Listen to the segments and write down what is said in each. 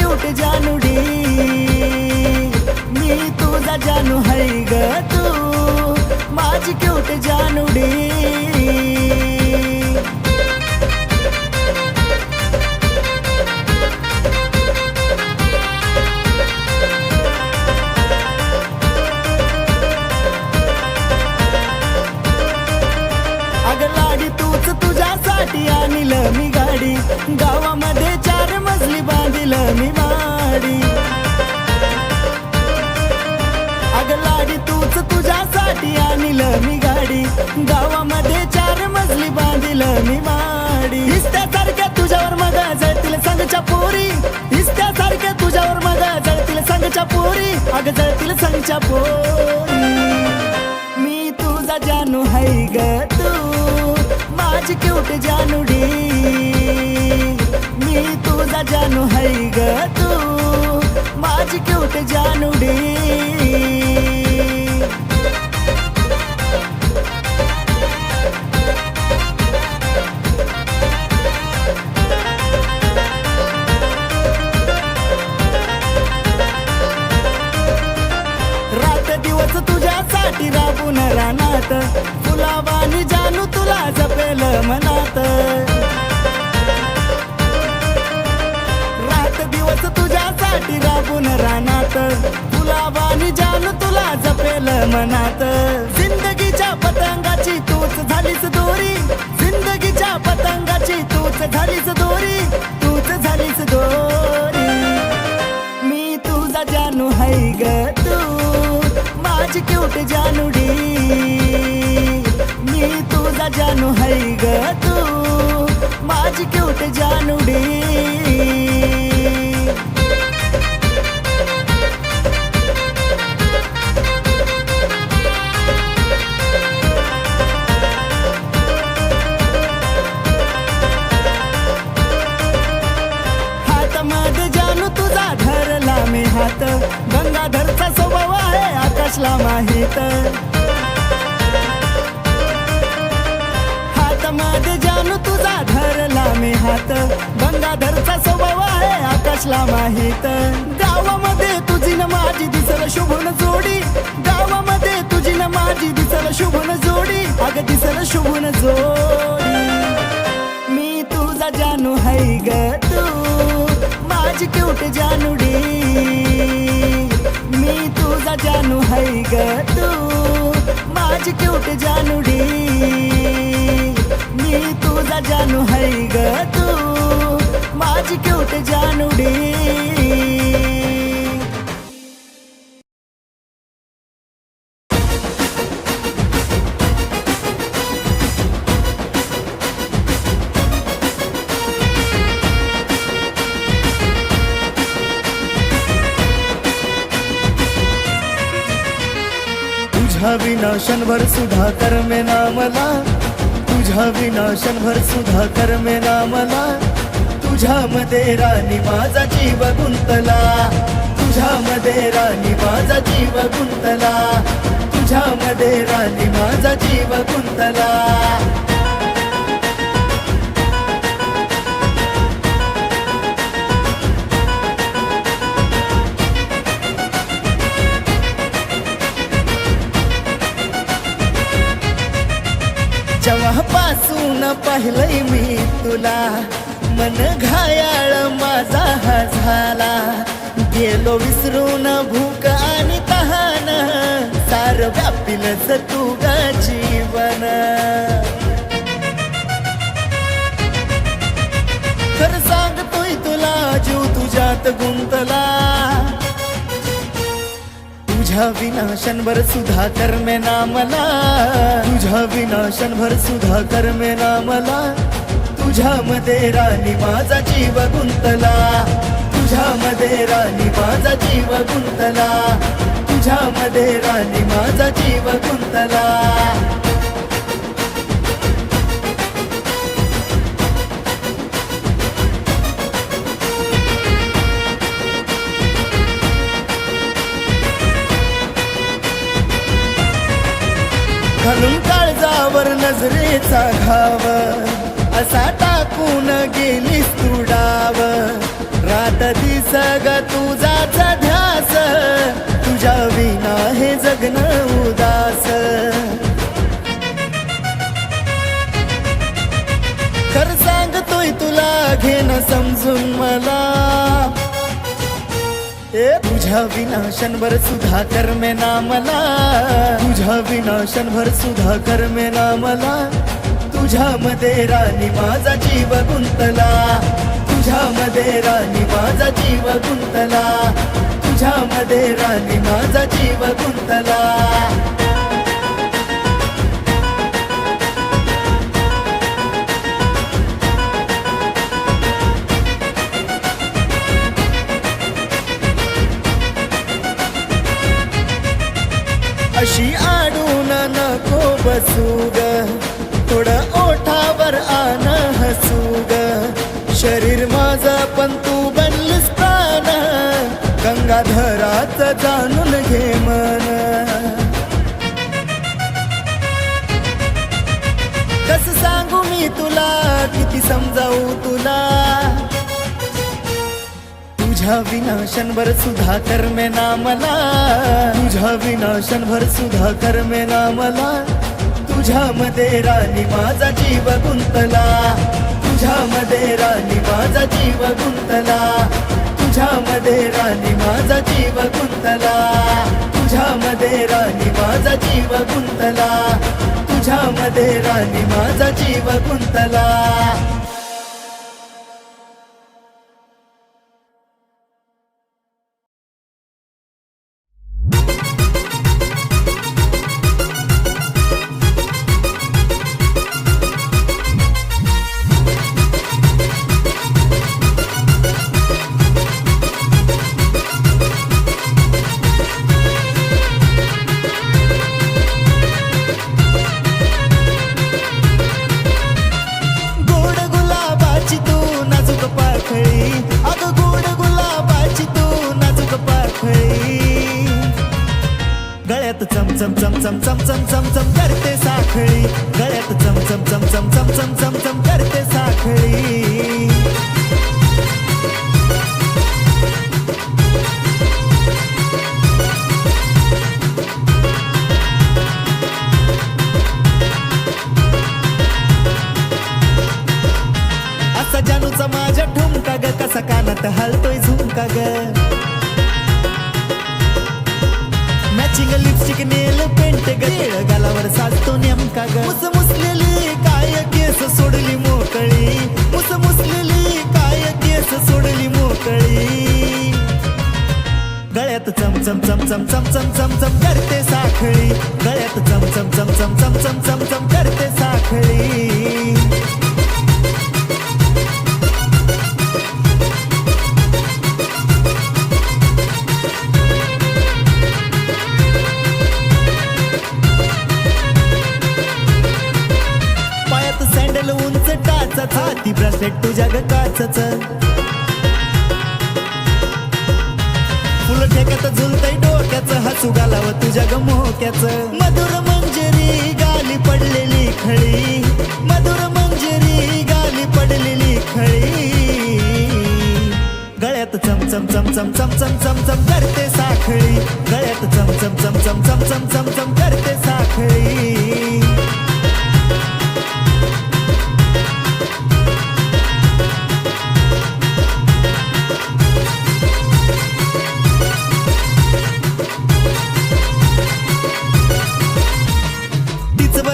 Cute जानूडी मी तुझा जानू है ग तू माझी क्यूट जानूडी तुझ्यासाठी आणलं मी गाडी गावामध्ये 4 मजली बांधिलं मी माडी अग लाडी तूच तुझ्यासाठी आणलं मी गाडी गावामध्ये 4 मजली बांधिलं मी माडी हिस्त्यासारख्या तुझ्यावर मग जळतील संगच्या पोरी हिस्त्यासारख्या तुझ्यावर मग जळतील संगच्या पोरी अग जळतील संगच्या पोरी मी तुझा जानू है ग तू माझी क्यूट जानूडी मी तुझा जानू है ग तू माझी क्यूट जानूडी रात दिवस तुझ्यासाठी राबून रानात फुलावानी जानू तुला जपेल मनात रात दिवस तुझ्यासाठी राबून रानात फुलावानी जानू तुला जपेल मनात जिंदगीच्या पतंगाची तूच झालीस दोरी जिंदगीच्या पतंगाची तूच झालीस दोरी तूच झालीस दोरी मी तुझा जानू है ग तू माझी क्यूट जानूडी मी तुझा जानू है ग तू माझी क्यूट जानूडी हातामध्ये जानू तुझा धरला मी हात गंगाधरचा स्वभाव आहे आकाशला माहित हातामध्ये जानू तुझा धरला मी हात गंगाधरचा स्वभाव आहे आकाशला माहित गावामध्ये तुझी न माझी दिसल शुभन जोडी गावामध्ये तुझी न माझी दिसल शुभन जोडी अग दिसल शुभन जोडी मी तुझा जानू है ग तू माझी क्यूट जानूडी मी तुझा जानू है ग तू माझी क्यूट जानूडी मी तुझा जानू है ग तू माझी क्यूट जानूडी तुझ्या विना क्षणभर सुधा कर में नामला तुझ्या विना क्षणभर सुधा कर में नामला तुझ्यामध्ये राणी माझा जीव गुंतला तुझ्यामध्ये राणी माझा जीव गुंतला तुझ्यामध्ये राणी माझा जीव गुंतला जेव्हापासून पाहिलंय मी तुला मन घायाळ माझा हा झाला गेलो विसरून भूक आणि तहान सार व्यापिलच तू ग जीवन खरं सांगतोय तुला जीव तुझ्यात गुंतला तुझ्या विना क्षणभर सुधा कर में नामला तुझ्या विना क्षणभर सुधा कर में नामला तुझ्यामध्ये राणी माझा जीव गुंतला तुझ्यामध्ये राणी माझा जीव गुंतला तुझ्यामध्ये राणी माझा जीव गुंतला घालून काळजावर नजरेचा घाव असा टाकून गेलीस तू डाव रात दिस ग तुझाच ध्यास, तुझ्या विना हे जगणं उदास. खर सांगतोय तुला घेणं समजून मला, तुझ्या विना क्षणभर सुद्धा करमेना मला, तुझ्या विना क्षणभर सुद्धा करमेना मला. तुझ्यामध्ये राणी माझा जीव गुंतला, तुझ्यामध्ये राणी माझा जीव गुंतला, तुझ्यामध्ये राणी माझा जीव गुंतला. अशी आडून नको बसू ग, थोडं ओठावर आण हसू ग. शरीर माझं पण तू बनलीस प्राण, गंगाधराच जाणून घे मन. कस सांगू मी तुला, किती समजावू तुला. तुझ्या विना क्षणभर सुद्धा करमेना मला, तुझ्या विना क्षणभर सुद्धा करमेना मला. तुझ्यामध्ये राणी माझा जीव गुंतला, तुझ्यामध्ये राणी माझा जीव गुंतला, तुझ्यामध्ये राणी माझा जीव गुंतला, तुझ्यामध्ये राणी माझा जीव गुंतला, तुझ्यामध्ये राणी माझा जीव गुंतला. गळ्यात चमचम चमचम चमचम चमचम करते साखळी, गळ्यात चमचम चमचम चमचम चमचम करते साखळी. असा जानूचा माझ्या ठुमका ग, कसा कानात हलतोय झुमका ग. मॅचिंग लिपस्टिक नेल पेंट गेळ गालावर साजतो नेमका ग. मुसमुसलेली काय केस सोडली मोकळी, मुसमुसलेली काय केस सोडली मोकळी. गळ्यात चमचम चमचम चमचम चमचम करते साखळी, गळ्यात चमचम चमचम चमचम चमचम करते साखळी. सँडल उंच टाचच, हाती ब्रेसलेट तुझ्या ग काचच. फुल ठेक्यात झुलतय डोक्याचं, हसू गालाव तुझ्या ग मोक्याचं. मधुर मंजरी गाली पडलेली खळी, मधुर मंजरी गाली पडलेली खळी. गळ्यात चमचम चमचम चमचम चमचम करते साखळी, गळ्यात चमचम चमचम चमचम चमचम करते साखळी.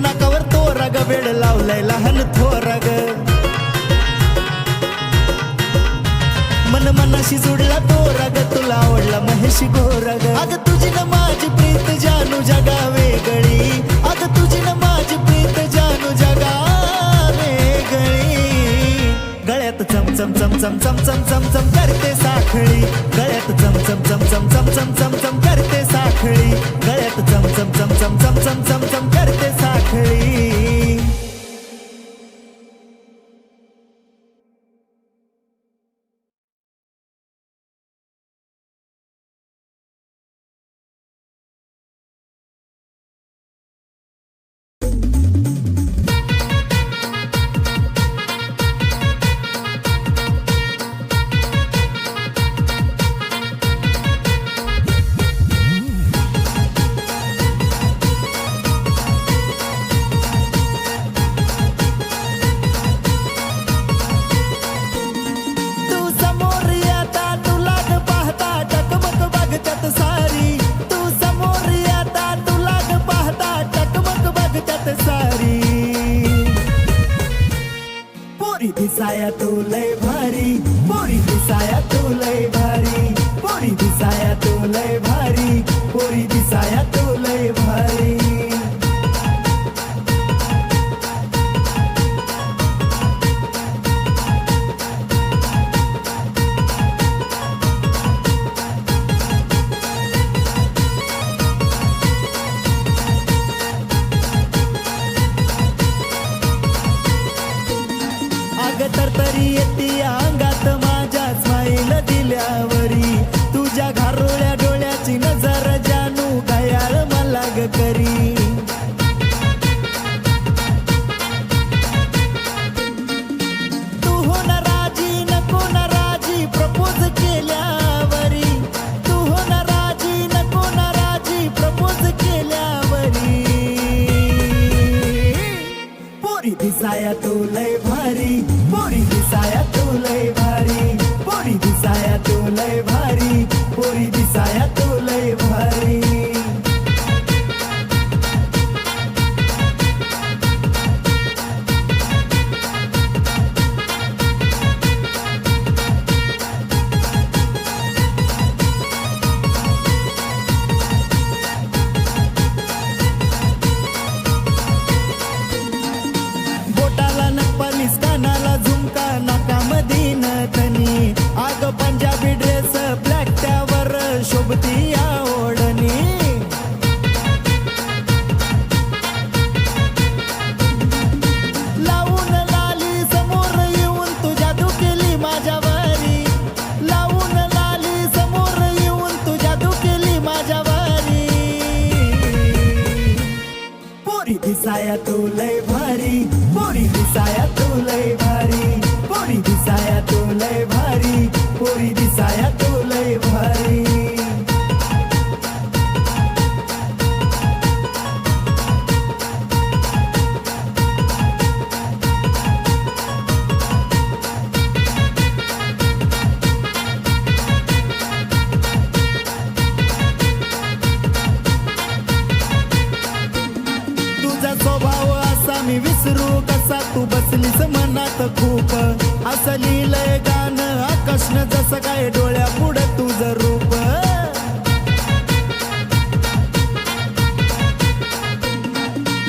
नाकावर तो राग वेड लावलाय लहान थोरा ग. मन मनाशी जुडला तो राग, तुला आवडला महेशी गोरा ग. अग तुझी न माझी प्रीत जानू जगा वेगळी, अग तुझी न माझी प्रीत जानू जगा वेगळी. गळ्यात चमचम चमचम चमचम चमचम करते साखळी, गळ्यात चमचम चमचम चमचम चमचम करते साखळी, गळ्यात चमचम चमचम चमचम चमचम करते साखळी. दिसाया तू लय भारी, पोरी दिसाया तू लय भारी, पोरी दिसाया तू लय भारी, पोरी दिसाया तू लय भारी. तरतरी येते अंगात माझ्या स्माईल दिल्यावरी, तुझ्या घारोळ्या डोळ्याची नजर जानू घायाळ मला ग करी. तू हो ना राजी नको ना राजी प्रपोज केल्यावरी, तू हो ना राजी नको ना राजी प्रपोज केल्यावरी. पोरी दिसाया तू लय भारी, पोरी दिसाया तू लय भारी, पोरी दिसाया तू लय भारी, पोरी दिसाया तू लय भारी. बोटाला नखपालीस कानाला झुमका नाकामध्ये नथनी, आग पंजाबी ड्रेस ब्लॅक त्यावर शोभती आवडणी. लावून लाली समोर येऊन तू जादू केली माझ्यावरी, लावून लाली समोर येऊन तू जादू केली माझ्यावरी. पोरी दिसाया तू लय भारी, पोरी दिसाया तू लय भारी, पोरी दिसाया तू लय भारी, पोरी दिसाया तू लय भारी. तुझा स्वभाव असा मी विसरू कसा, तू बसलीस मनात खूप. असं लिहिलंय गाणं आकाशनं जसं काय डोळ्या पुढं तुझं रूप.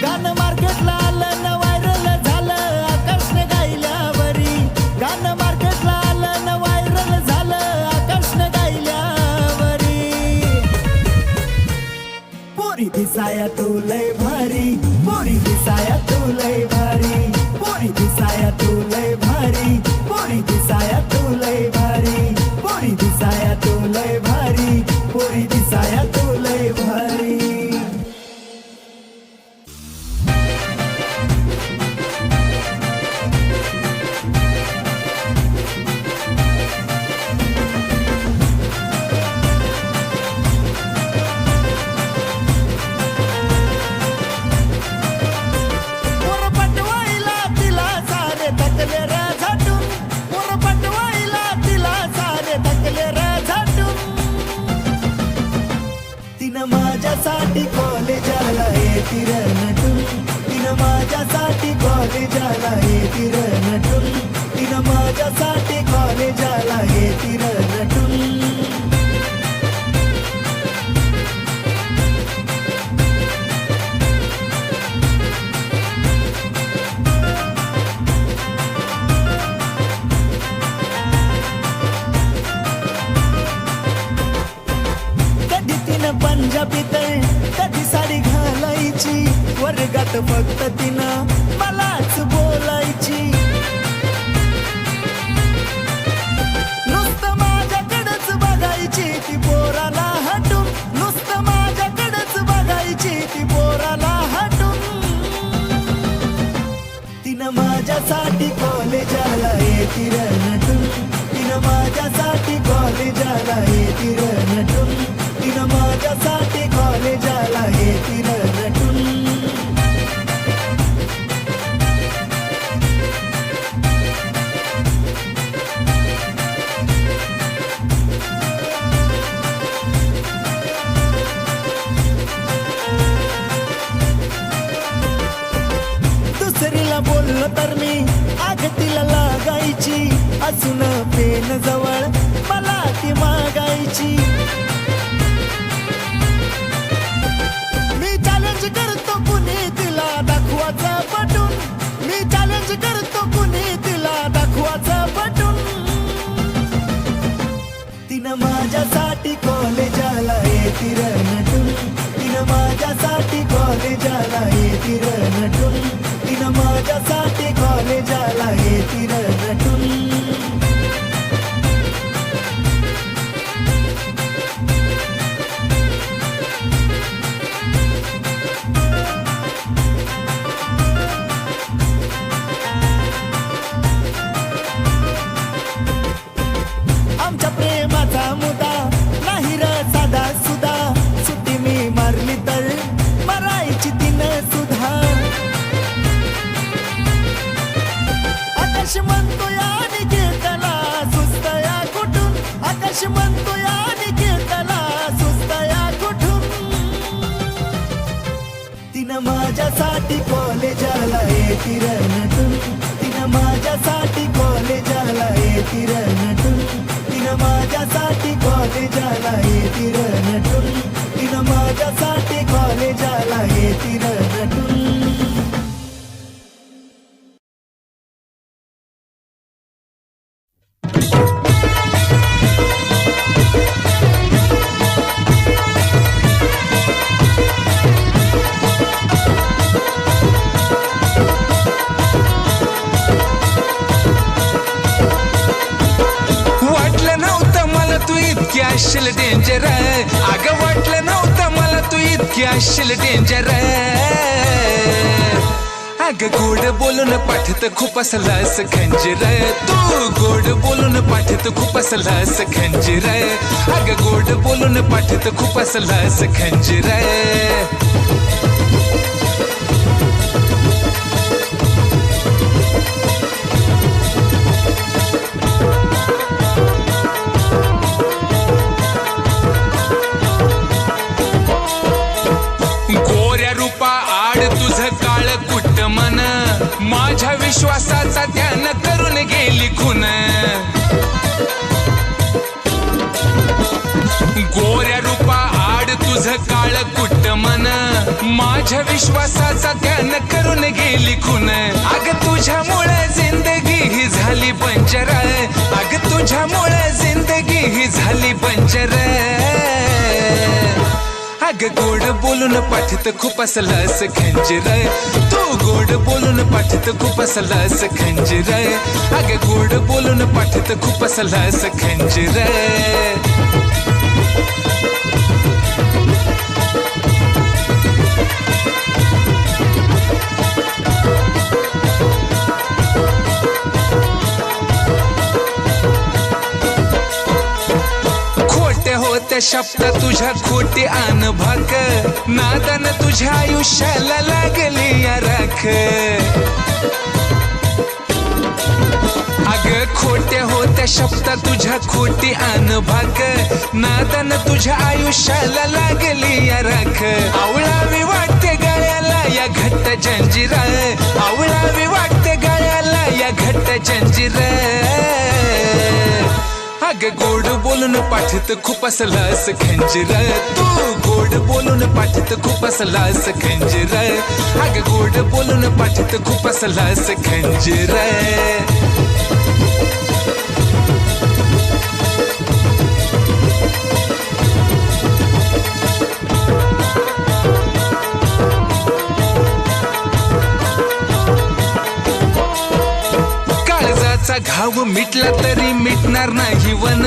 गाणं मार्केटला आलं न व्हायरल झालं आकाशनं गायल्यावरी, गाणं मार्केटला आलं न व्हायरल झालं आकाशनं गायल्यावरी. पोरी दिसाया तू लय भारी, पोरी दिसाया तू लय भारी, पोरी दिसाया तू लय भारी, पोरी दिसाया तू लय भारी, पोरी दिसाया तू लय भारी, पोरी दिसाया तू लय भारी. माझ्यासाठी कॉलेजाला येती रे नटून, तिनं माझ्यासाठी कॉलेजाला येती रे नटून, तिनं माझ्यासाठी कॉलेजाला येती रे नटून. पंजाबी तर कधी साडी घालायची, वर्गात फक्त तिनं मलाच बोलायची. नुसतं माझ्याकडेच बघायची ती पोराला हटून, नुसतं माझ्याकडेच बघायची ती पोराला हटून. तिनं माझ्यासाठी कॉलेजाला येती रे नटून, तिनं माझ्यासाठी कॉलेजाला येती रे नटून, तिनं माझ्यासाठी कॉलेजाला येती रे नटून. दुसरीला बोललो तर मी आग तिला लागायची. हसून पेन जवळ मला ती मागायची. मी चॅलेंज करतो कुणी तिला दाखवायचं पटून, मी चॅलेंज करतो कुणी तिला दाखवायचं पटून. तिनं माझ्यासाठी कॉलेजाला येती र नटून, तिनं माझ्यासाठी कॉलेजाला येती र नटून, तिनं माझ्यासाठी कॉलेजाला येती र नटून. आमच्या प्रेमाचा मुदा नाही र साधा सुधा, सुट्टी मी मारली तर मरायची तिनं सुधा. आकाश म्हणतो या निकेतला सुस्त या कुठून, आकाश म्हणतो या निकेतला सुस्त या कुठून. तिनं माझ्यासाठी कॉलेजाला येती र नटून, तिनं माझ्यासाठी कॉलेजाला येती र नटून, तिनं माझ्यासाठी कॉलेजाला येती र नटून, तिनं माझ्यासाठी कॉलेजाला येती र नटून. असशील डेंजर, अगं वाटलं नव्हतं मला तू इतकी असशील डेंजर. अगं गोड बोलून पाठत खूप असलास खंजीर, तू गोड बोलून पाठत खूप असलास खंजीर. अगं गोड बोलून पाठत खूप असलास खंजीर. माझ्या विश्वासाचा त्यानं करून गेली खून. गोऱ्या रूपा आड तुझं काळ कुट्ट मन, माझ्या विश्वासाचा त्यानं करून गेली खून. अगं तुझ्यामुळे जिंदगी ही झाली बंजर, अगं तुझ्यामुळे जिंदगी ही झाली बंजर. अगं गोड बोलून पाठत खूप असलास खंजीर, तू गोड बोलून पाठत खूप असलास खंजीर. अगं गोड बोलून पाठत खूप असलास खंजीर. त्या शब्द तुझ्या खोटी आन भाक, नादान तुझ्या आयुष्याला लागली या राख. अगं खोट्या होत्या शब्द तुझ्या खोटी आन भाक, नादान तुझ्या आयुष्याला लागली या राख. आवळावी वाटते गळ्याला या घट्ट जंजीरा, आवळावी वाटते गळ्याला या घट्ट जंजीरा. अगं गोड बोलून पाठत खूप असलास खंजीर, तू गोड बोलून पाठत खूप असलास खंजीर. अगं गोड बोलून पाठत खूप असलास खंजीर. घाव मिटला तरी मिटणार नाही वन,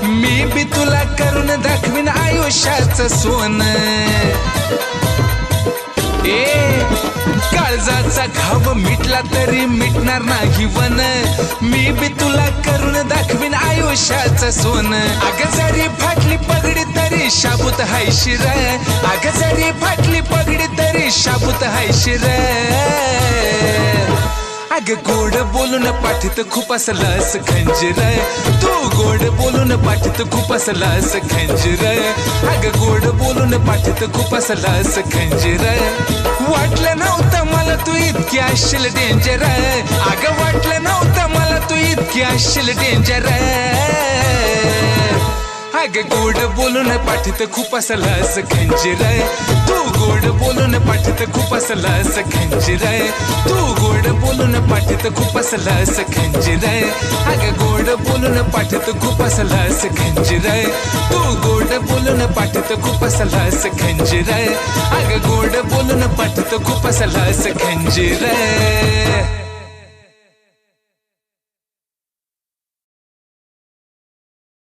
मी बी तुला करून दाखवीन आयुष्याचं सोन. काळजाचा घाव मिटला तरी मिटणार नाही वन, मी बी तुला करून दाखवीन आयुष्याचं सोन. अगं जरी फाटली पगडी तरी शाबूत हाय शिर, अगं जरी फाटली पगडी तरी शाबूत हाय शिर. अग गोड बोलून पाठीत खूप असलास खंजीर, तू गोड बोलून पाठीत खूप असलास खंजीर, अग गोड बोलून पाठीत खूप असलास खंजीर. वाटलं नव्हतं मला तू इतकी असशील डेंजर, अग वाटलं नव्हतं मला तू इतकी असशील डेंजर. अग गोड बोलून पाठीत खूप असलास खंजीर, तू गोड बोलून पाठीत खूप असलास खंजीर, तू गोड बोलून पाठीत खूप असलास खंजीर, अग गोड बोलून पाठीत खूप असलास खंजीर, तू गोड बोलून पाठीत खूप असलास खंजीर, अग गोड बोलून पाठीत खूप असलास खंजीर.